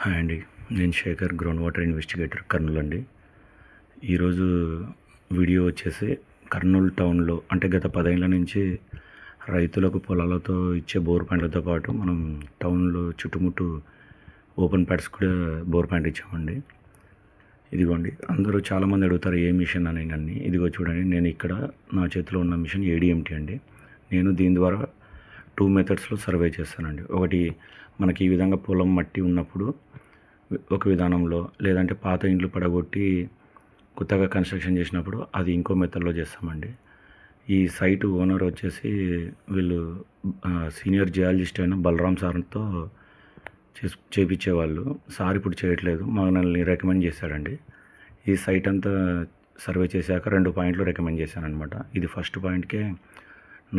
Hi అండి, నేను Shekhar, ground water investigator, Kurnool అండి. ఈరోజు వీడియో వచ్చేసి కర్నూలు టౌన్లో అంటే గత 10 ఏళ్ల నుంచి రైతులకు పొలాలతో ఇచ్చే బోర్ ప్యాంట్లతో పాటు మనం టౌన్లో చుట్టుముట్టు ఓపెన్ ప్యాడ్స్ కూడా బోర్ ప్యాంట్ ఇచ్చామండి. ఇదిగోండి, అందరూ చాలామంది అడుగుతారు ఏ మిషన్ అని నన్ను. ఇదిగో చూడండి, నేను ఇక్కడ నా చేతిలో ఉన్న మిషన్ ఏడిఎంటీ అండి. నేను దీని ద్వారా 2 మెథడ్స్లో సర్వే చేస్తానండి. ఒకటి, మనకి ఈ విధంగా పొలం మట్టి ఉన్నప్పుడు ఒక విధానంలో, లేదంటే పాత ఇండ్లు పడగొట్టి కొత్తగా కన్స్ట్రక్షన్ చేసినప్పుడు అది ఇంకో మెథడ్లో చేస్తామండి. ఈ సైట్ ఓనర్ వచ్చేసి వీళ్ళు సీనియర్ జియాలజిస్ట్ అయిన బలరాం సార్తో చేపించేవాళ్ళు. సార్ ఇప్పుడు చేయట్లేదు, మనల్ని రికమెండ్ చేశాడండి. ఈ సైట్ అంతా సర్వే చేశాక 2 పాయింట్లు రికమెండ్ చేశానమాట. ఇది ఫస్ట్ పాయింట్కే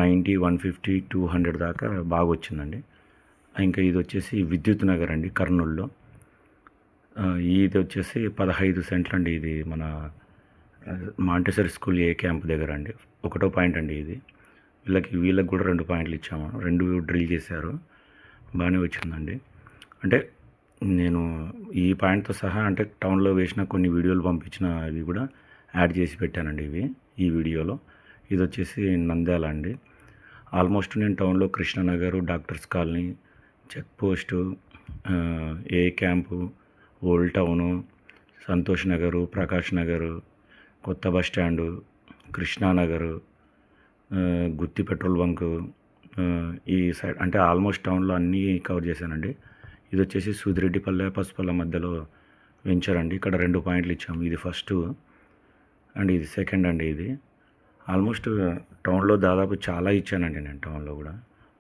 90, 150, 200 దాకా బాగా వచ్చిందండి. ఇంకా ఇది వచ్చేసి విద్యుత్ నగర్ అండి, కర్నూలులో. ఇది వచ్చేసి 15 సెంట్లు అండి. ఇది మన మాంటెసరీ స్కూల్ ఏ క్యాంప్ దగ్గర అండి. 1వ పాయింట్ అండి ఇది. వీళ్ళకి కూడా 2 పాయింట్లు ఇచ్చాము. 2 డ్రిల్ చేశారు, బాగానే వచ్చిందండి. అంటే నేను ఈ పాయింట్తో సహా అంటే టౌన్లో వేసిన కొన్ని వీడియోలు పంపించిన అవి కూడా యాడ్ చేసి పెట్టానండి ఈ వీడియోలో. ఇది వచ్చేసి నంద్యాల అండి. ఆల్మోస్ట్ నేను టౌన్లో Krishnanagar, doctors colony, check post, A camp, old town, Santosh Nagar, Prakash Nagar, కొత్త bus stand, Krishnanagar, Gutti petrol bunk, ఈ సైడ్ అంటే ఆల్మోస్ట్ టౌన్లో అన్నీ కవర్ చేశానండి. ఇది వచ్చేసి సూదిరెడ్డిపల్లె, పసుపల్ల మధ్యలో వెంచర్ అండి. ఇక్కడ 2 పాయింట్లు ఇచ్చాము. ఇది ఫస్ట్ అండ్ ఇది సెకండ్ అండి. ఇది ఆల్మోస్ట్ టౌన్లో దాదాపు చాలా ఇచ్చానండి నేను టౌన్లో కూడా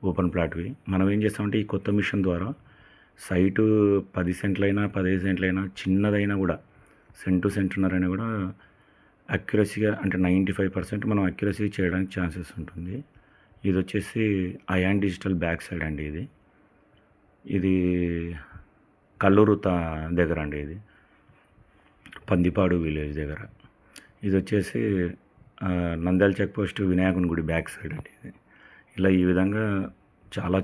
ఓపెన్ ప్లాట్వి. మనం ఏం చేస్తామంటే ఈ కొత్త మిషన్ ద్వారా సైటు 10 సెంట్లైనా 15 సెంట్లైనా చిన్నదైనా కూడా సెంటున్నరైనా కూడా అక్యురసీగా అంటే 95% మనం అక్యురసీ చేయడానికి ఛాన్సెస్ ఉంటుంది. ఇది వచ్చేసి అయాన్ డిజిటల్ బ్యాక్ సైడ్ అండి. ఇది కల్లూరు దగ్గర అండి. ఇది పందిపాడు విలేజ్ దగ్గర. ఇది వచ్చేసి నంద్యాల చెక్ పోస్ట్ వినాయకుని గుడి బ్యాక్ సైడ్ అండి. ఇలా ఈ విధంగా చాలా